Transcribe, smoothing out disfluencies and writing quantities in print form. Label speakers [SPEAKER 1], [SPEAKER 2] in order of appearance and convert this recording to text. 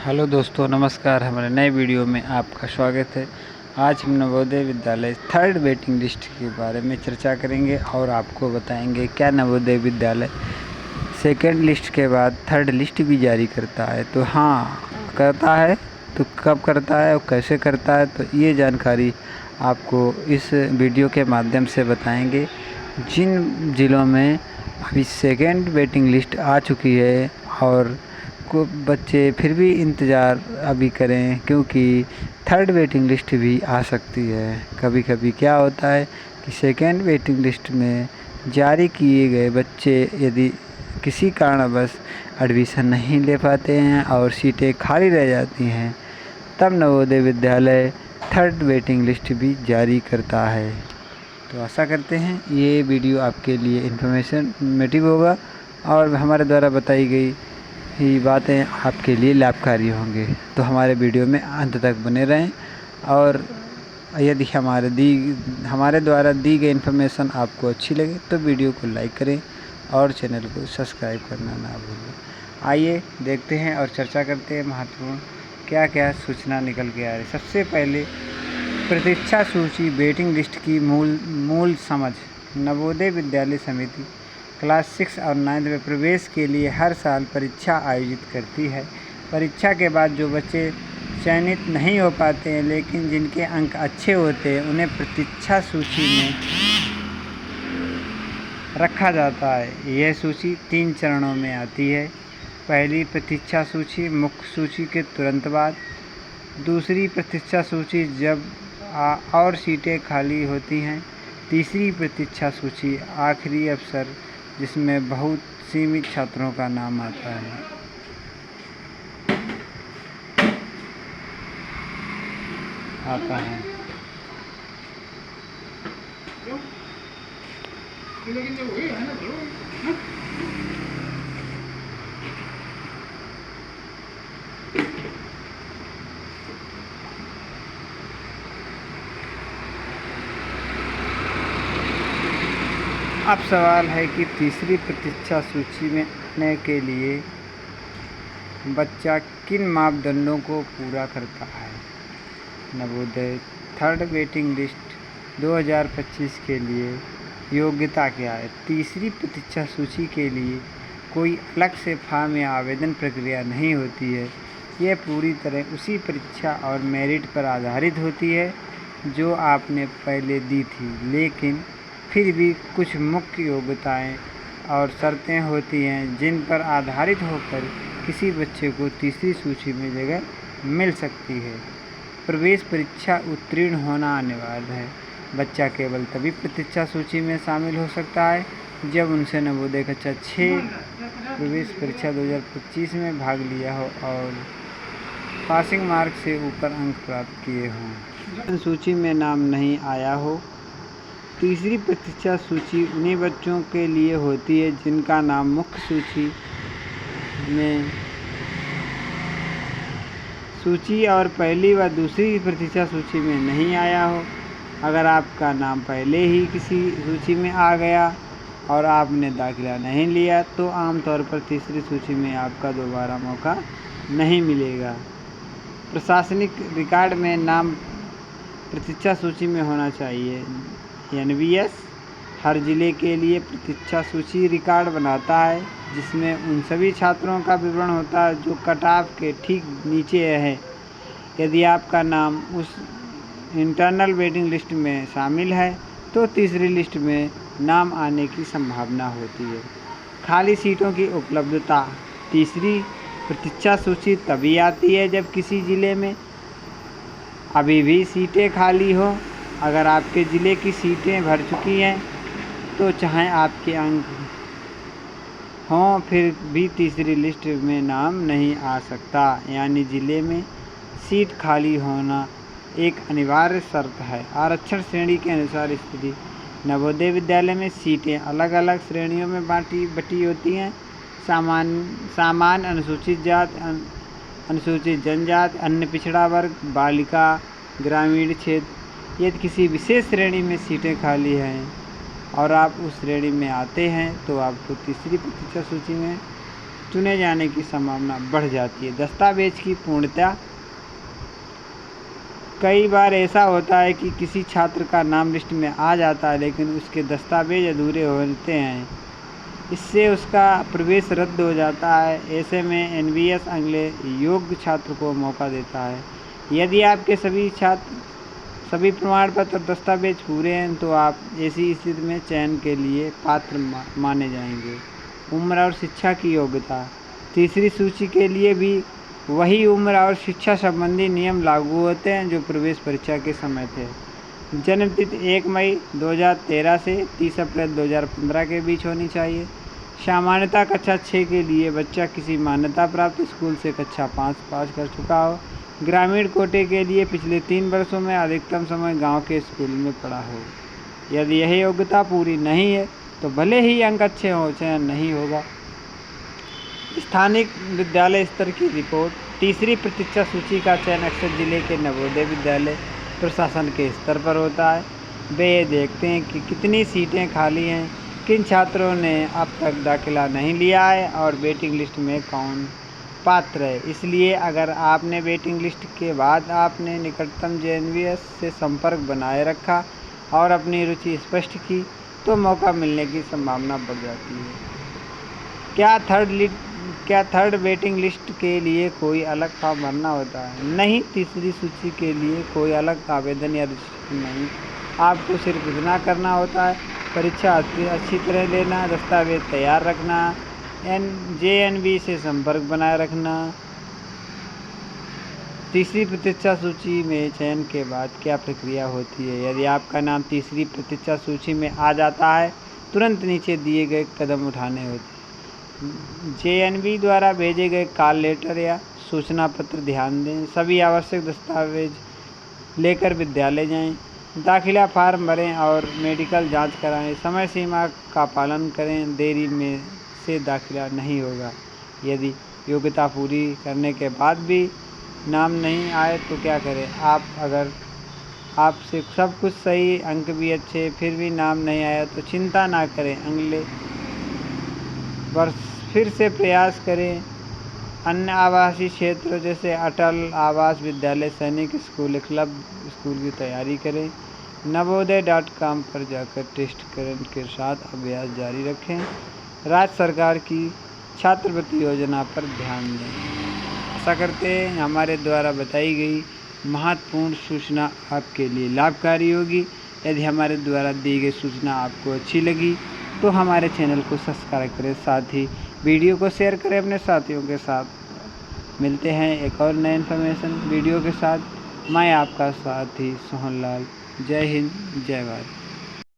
[SPEAKER 1] Hello दोस्तों, नमस्कार। हमारे नए वीडियो में आपका स्वागत है। आज हम Navodaya Vidyalaya third waiting list के बारे में चर्चा करेंगे और आपको बताएंगे क्या नवोदय विद्यालय सेकंड लिस्ट के बाद थर्ड लिस्ट भी जारी करता है। तो हाँ, करता है तो कब करता है और कैसे करता है, तो ये जानकारी आपको इस वीडियो के माध्यम से बताएंगे। जिन ज़िलों में अभी सेकंड वेटिंग लिस्ट आ चुकी है और को बच्चे फिर भी इंतज़ार अभी करें, क्योंकि थर्ड वेटिंग लिस्ट भी आ सकती है। कभी कभी क्या होता है कि सेकंड वेटिंग लिस्ट में जारी किए गए बच्चे यदि किसी कारणवश एडमिशन नहीं ले पाते हैं और सीटें खाली रह जाती हैं, तब Navodaya Vidyalaya third waiting list भी जारी करता है। तो आशा करते हैं ये वीडियो आपके लिए इन्फॉर्मेटिव होगा और हमारे द्वारा बताई गई ही बातें आपके लिए लाभकारी होंगे। तो हमारे वीडियो में अंत तक बने रहें और यदि हमारे द्वारा दी गई इन्फॉर्मेशन आपको अच्छी लगे तो वीडियो को लाइक करें और चैनल को सब्सक्राइब करना ना भूलें। आइए देखते हैं और चर्चा करते हैं महत्वपूर्ण क्या क्या सूचना निकल के आ रही। सबसे पहले प्रतीक्षा सूची वेटिंग लिस्ट की मूल समझ। नवोदय विद्यालय समिति क्लास 6 और 9 में प्रवेश के लिए हर साल परीक्षा आयोजित करती है। परीक्षा के बाद जो बच्चे चयनित नहीं हो पाते हैं लेकिन जिनके अंक अच्छे होते हैं, उन्हें प्रतीक्षा सूची में रखा जाता है। यह सूची 3 चरणों में आती है। पहली प्रतीक्षा सूची मुख्य सूची के तुरंत बाद, दूसरी प्रतीक्षा सूची जब और सीटें खाली होती हैं, तीसरी प्रतीक्षा सूची आखिरी अवसर जिसमें बहुत सीमित छात्रों का नाम आता है। अब सवाल है कि तीसरी प्रतीक्षा सूची में आने के लिए बच्चा किन मापदंडों को पूरा करता है। नवोदय थर्ड वेटिंग लिस्ट 2025 के लिए योग्यता क्या है। तीसरी प्रतीक्षा सूची के लिए कोई अलग से फॉर्म या आवेदन प्रक्रिया नहीं होती है। यह पूरी तरह उसी परीक्षा और मेरिट पर आधारित होती है जो आपने पहले दी थी, लेकिन फिर भी कुछ मुख्य योग्यताएं और शर्तें होती हैं जिन पर आधारित होकर किसी बच्चे को तीसरी सूची में जगह मिल सकती है। प्रवेश परीक्षा उत्तीर्ण होना अनिवार्य है। बच्चा केवल तभी प्रतीक्षा सूची में शामिल हो सकता है जब उनसे नवोदय कक्षा 6 प्रवेश परीक्षा 2025 में भाग लिया हो और पासिंग मार्क से ऊपर अंक प्राप्त किए हों। सूची में नाम नहीं आया हो। तीसरी प्रतीक्षा सूची उन्हीं बच्चों के लिए होती है जिनका नाम मुख्य सूची और पहली व दूसरी प्रतीक्षा सूची में नहीं आया हो। अगर आपका नाम पहले ही किसी सूची में आ गया और आपने दाखिला नहीं लिया तो आमतौर पर तीसरी सूची में आपका दोबारा मौका नहीं मिलेगा। प्रशासनिक रिकॉर्ड में नाम प्रतीक्षा सूची में होना चाहिए। NVS हर ज़िले के लिए प्रतीक्षा सूची रिकॉर्ड बनाता है जिसमें उन सभी छात्रों का विवरण होता है जो कट ऑफ के ठीक नीचे है। यदि आपका नाम उस इंटरनल वेटिंग लिस्ट में शामिल है तो तीसरी लिस्ट में नाम आने की संभावना होती है। खाली सीटों की उपलब्धता। तीसरी प्रतीक्षा सूची तभी आती है जब किसी ज़िले में अभी भी सीटें खाली हो। अगर आपके ज़िले की सीटें भर चुकी हैं तो चाहे आपके अंक हों फिर भी तीसरी लिस्ट में नाम नहीं आ सकता। यानी ज़िले में सीट खाली होना एक अनिवार्य शर्त है। आरक्षण श्रेणी के अनुसार स्थिति। नवोदय विद्यालय में सीटें अलग अलग श्रेणियों में बटी होती हैं। सामान्य, अनुसूचित जाति, अनुसूचित जनजाति, अन्य पिछड़ा वर्ग, बालिका, ग्रामीण क्षेत्र। यदि किसी विशेष श्रेणी में सीटें खाली हैं और आप उस श्रेणी में आते हैं तो आपको तीसरी प्रतीक्षा सूची में चुने जाने की संभावना बढ़ जाती है। दस्तावेज की पूर्णता। कई बार ऐसा होता है कि किसी छात्र का नाम लिस्ट में आ जाता है लेकिन उसके दस्तावेज अधूरे होते हैं, इससे उसका प्रवेश रद्द हो जाता है। ऐसे में एनवीएस अगले योग्य छात्र को मौका देता है। यदि आपके सभी प्रमाण पत्र और दस्तावेज पूरे हैं तो आप ऐसी स्थिति में चयन के लिए पात्र माने जाएंगे। उम्र और शिक्षा की योग्यता। तीसरी सूची के लिए भी वही उम्र और शिक्षा संबंधी नियम लागू होते हैं जो प्रवेश परीक्षा के समय थे। जन्म तिथि 1 मई 2013 से 30 अप्रैल 2015 के बीच होनी चाहिए। सामान्यतः कक्षा 6 के लिए बच्चा किसी मान्यता प्राप्त स्कूल से कक्षा 5 पास कर चुका हो। ग्रामीण कोटे के लिए पिछले 3 वर्षों में अधिकतम समय गांव के स्कूल में पढ़ा हो। यदि यह योग्यता पूरी नहीं है तो भले ही अंक अच्छे हों, चयन नहीं होगा। स्थानिक विद्यालय स्तर की रिपोर्ट। तीसरी प्रतीक्षा सूची का चयन अक्सर जिले के नवोदय विद्यालय प्रशासन के स्तर पर होता है। वे ये देखते हैं कि कितनी सीटें खाली हैं, किन छात्रों ने अब तक दाखिला नहीं लिया है और वेटिंग लिस्ट में कौन पात्र है। इसलिए अगर आपने वेटिंग लिस्ट के बाद आपने निकटतम जेएनवीएस से संपर्क बनाए रखा और अपनी रुचि स्पष्ट की तो मौका मिलने की संभावना बढ़ जाती है। क्या थर्ड वेटिंग लिस्ट के लिए कोई अलग फॉर्म भरना होता है? नहीं, तीसरी सूची के लिए कोई अलग आवेदन या रजिस्ट्रेशन नहीं। आपको सिर्फ इतना करना होता है, परीक्षा अच्छी तरह लेना, दस्तावेज तैयार रखना, जेएनवी से संपर्क बनाए रखना। तीसरी प्रतीक्षा सूची में चयन के बाद क्या प्रक्रिया होती है? यदि आपका नाम तीसरी प्रतीक्षा सूची में आ जाता है तुरंत नीचे दिए गए कदम उठाने होते हैं। जेएनवी द्वारा भेजे गए कॉल लेटर या सूचना पत्र ध्यान दें। सभी आवश्यक दस्तावेज लेकर विद्यालय जाएं। दाखिला फार्म भरें और मेडिकल जांच कराएं। समय सीमा का पालन करें, देरी में से दाखिला नहीं होगा। यदि योग्यता पूरी करने के बाद भी नाम नहीं आए तो क्या करें? अगर आपसे सब कुछ सही, अंक भी अच्छे, फिर भी नाम नहीं आया तो चिंता ना करें, अगले वर्ष फिर से प्रयास करें। अन्य आवासीय क्षेत्र जैसे अटल आवास विद्यालय, सैनिक स्कूल, क्लब स्कूल की तैयारी करें। नवोदय.com पर जाकर टेस्ट के साथ अभ्यास जारी रखें। राज्य सरकार की छात्रवृत्ति योजना पर ध्यान दें। आशा करते हैं हमारे द्वारा बताई गई महत्वपूर्ण सूचना आपके लिए लाभकारी होगी। यदि हमारे द्वारा दी गई सूचना आपको अच्छी लगी तो हमारे चैनल को सब्सक्राइब करें, साथ ही वीडियो को शेयर करें अपने साथियों के साथ। मिलते हैं एक और नए इन्फॉर्मेशन वीडियो के साथ। मैं आपका साथी सोहन लाल। जय हिंद, जय भारत।